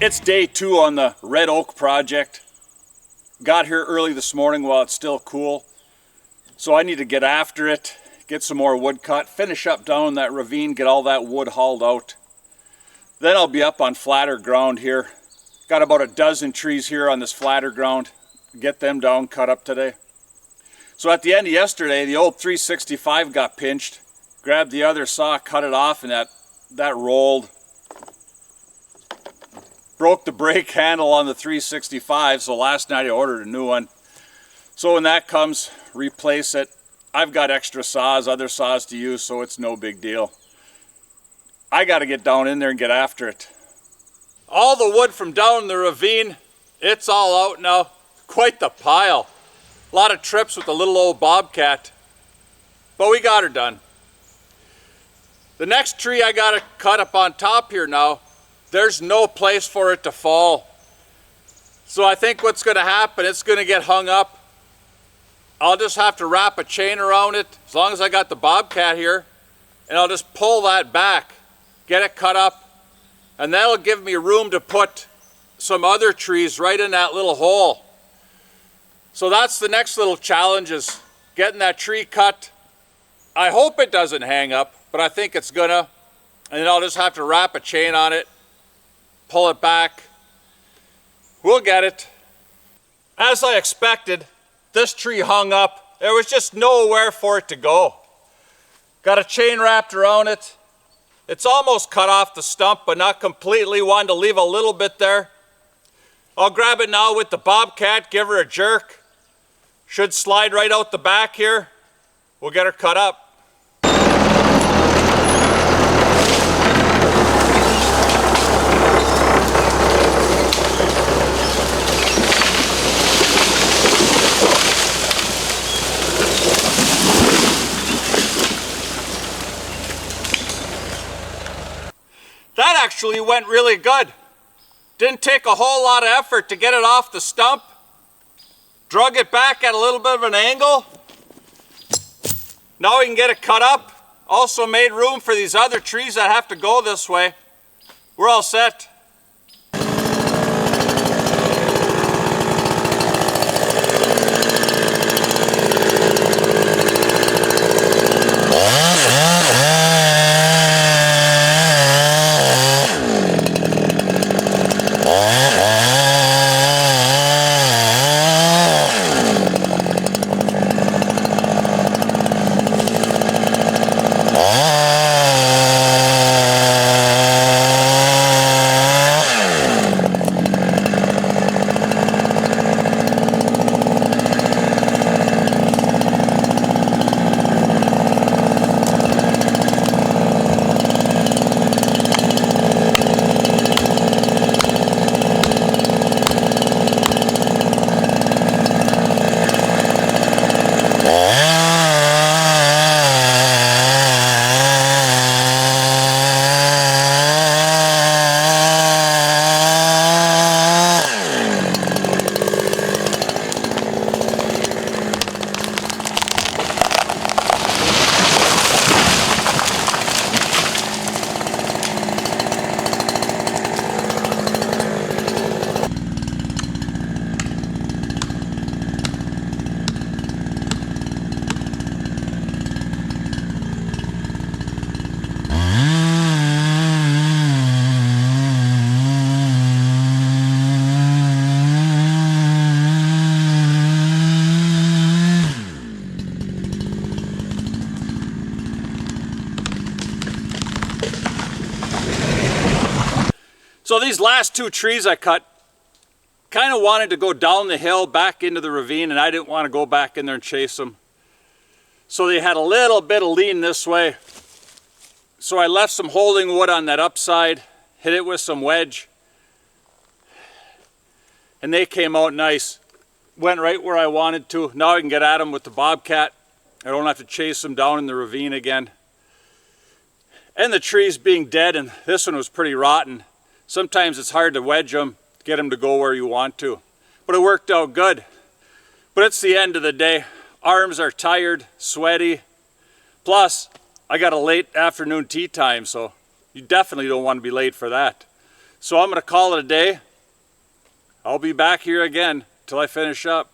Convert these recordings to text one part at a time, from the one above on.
It's day 2 on the red oak project. Got here early this morning while it's still cool. So I need to get after it, get some more wood cut, finish up down that ravine, get all that wood hauled out. Then I'll be up on flatter ground here. Got about a dozen trees here on this flatter ground. Get them down, cut up today. So at the end of yesterday, the old 365 got pinched. Grabbed the other saw, cut it off, and that rolled. Broke the brake handle on the 365, so last night I ordered a new one. So when that comes, replace it. I've got extra saws, other saws to use, so it's no big deal. I got to get down in there and get after it. All the wood from down the ravine, it's all out now. Quite the pile. A lot of trips with the little old bobcat, but we got her done. The next tree I got to cut up on top here now, there's no place for it to fall. So I think what's going to happen, it's going to get hung up. I'll just have to wrap a chain around it, as long as I got the bobcat here, and I'll just pull that back, get it cut up, and that'll give me room to put some other trees right in that little hole. So that's the next little challenge, is getting that tree cut. I hope it doesn't hang up, but I think it's gonna. And then I'll just have to wrap a chain on it, pull it back. We'll get it. As I expected, this tree hung up. There was just nowhere for it to go. Got a chain wrapped around it. It's almost cut off the stump, but not completely. Wanted to leave a little bit there. I'll grab it now with the bobcat, give her a jerk. Should slide right out the back here. We'll get her cut up. That actually went really good. Didn't take a whole lot of effort to get it off the stump. Drug it back at a little bit of an angle. Now we can get it cut up. Also made room for these other trees that have to go this way. We're all set. So these last 2 trees I cut, kind of wanted to go down the hill back into the ravine, and I didn't want to go back in there and chase them. So they had a little bit of lean this way. So I left some holding wood on that upside, hit it with some wedge, and they came out nice. Went right where I wanted to. Now I can get at them with the bobcat. I don't have to chase them down in the ravine again. And the trees being dead, and this one was pretty rotten. Sometimes it's hard to wedge them, get them to go where you want to. But it worked out good. But it's the end of the day. Arms are tired, sweaty. Plus, I got a late afternoon tea time, so you definitely don't want to be late for that. So I'm going to call it a day. I'll be back here again till I finish up.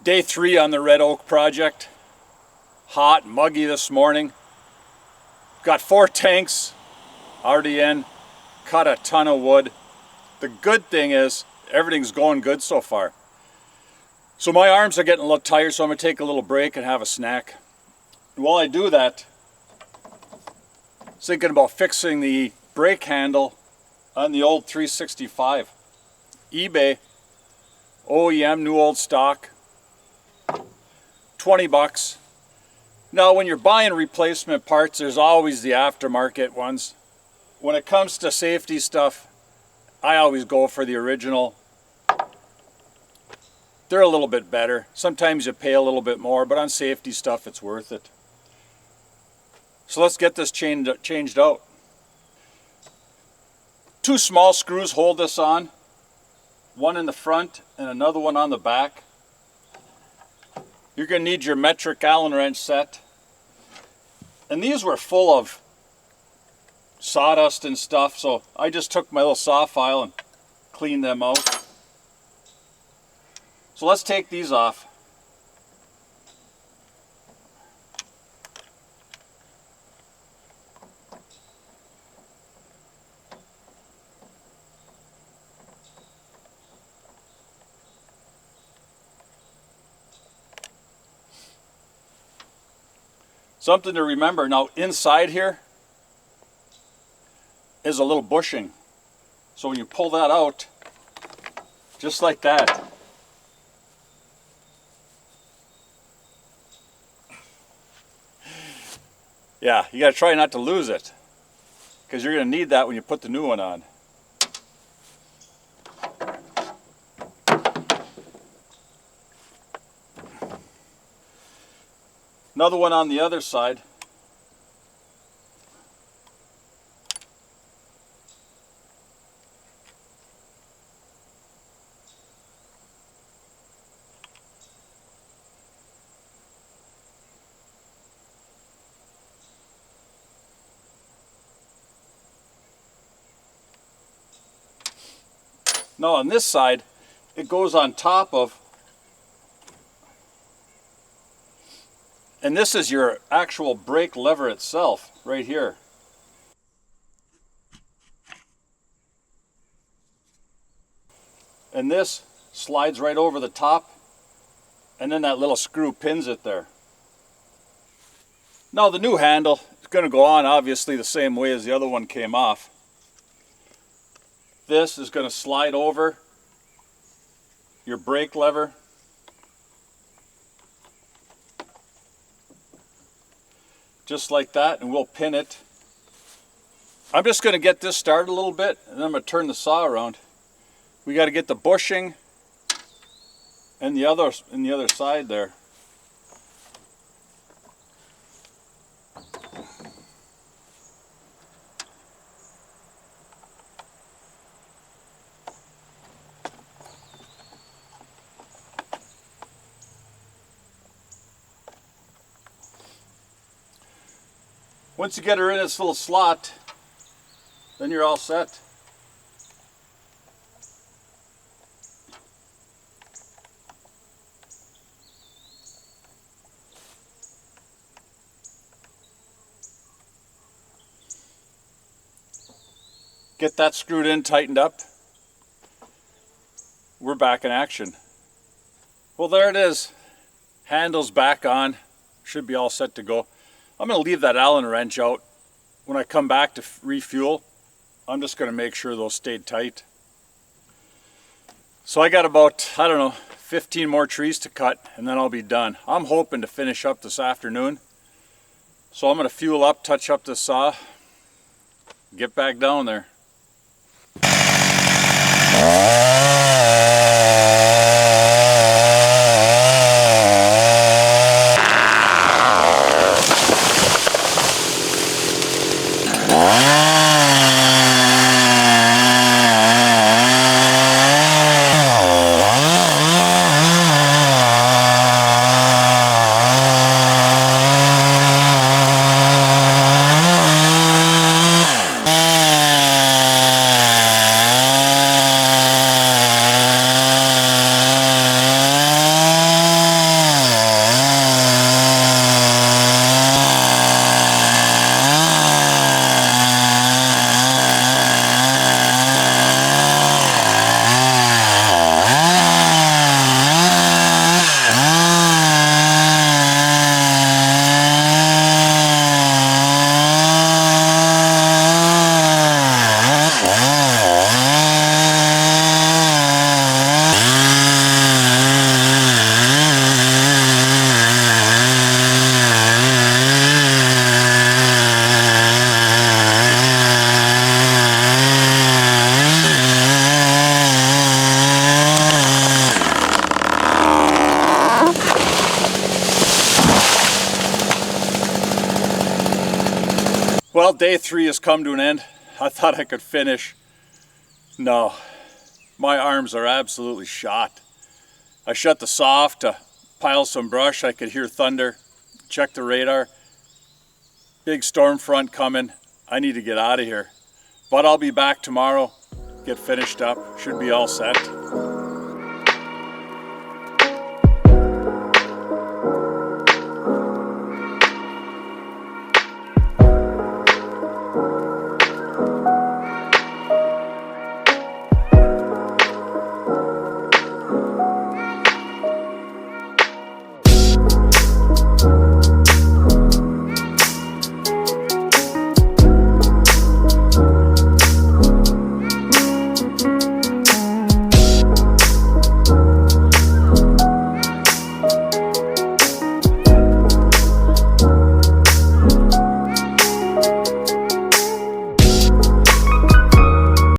Day 3 on the red oak project. Hot, muggy this morning. Got 4 tanks already in. Cut a ton of wood. The good thing is everything's going good so far. So my arms are getting a little tired, so I'm going to take a little break and have a snack. And while I do that, I was thinking about fixing the brake handle on the old 365. eBay, OEM, new old stock, 20 bucks. Now when you're buying replacement parts, there's always the aftermarket ones. When it comes to safety stuff, I always go for the original. They're a little bit better. Sometimes you pay a little bit more, but on safety stuff it's worth it. So let's get this changed out. 2 small screws hold this on. One in the front and another one on the back. You're going to need your metric Allen wrench set. And these were full of sawdust and stuff, so I just took my little saw file and cleaned them out. So let's take these off. Something to remember, now inside here is a little bushing. So when you pull that out, just like that, yeah, you got to try not to lose it, because you're going to need that when you put the new one on. Another one on the other side. Now on this side, it goes on top of, and this is your actual brake lever itself, right here. And this slides right over the top, and then that little screw pins it there. Now the new handle is going to go on obviously the same way as the other one came off. This is going to slide over your brake lever. Just like that, and we'll pin it. I'm just going to get this started a little bit, and then I'm going to turn the saw around. We got to get the bushing and the other side there. Once you get her in its little slot, then you're all set. Get that screwed in, tightened up. We're back in action. Well, there it is. Handle's back on. Should be all set to go. I'm going to leave that Allen wrench out. When I come back to refuel, I'm just going to make sure those stayed tight. So I got about, I don't know, 15 more trees to cut, and then I'll be done. I'm hoping to finish up this afternoon. So I'm going to fuel up, touch up the saw, get back down there. Well, day 3 has come to an end. I thought I could finish. No, my arms are absolutely shot. I shut the saw off to pile some brush. I could hear thunder. Check the radar. Big storm front coming. I need to get out of here. But I'll be back tomorrow. Get finished up. Should be all set.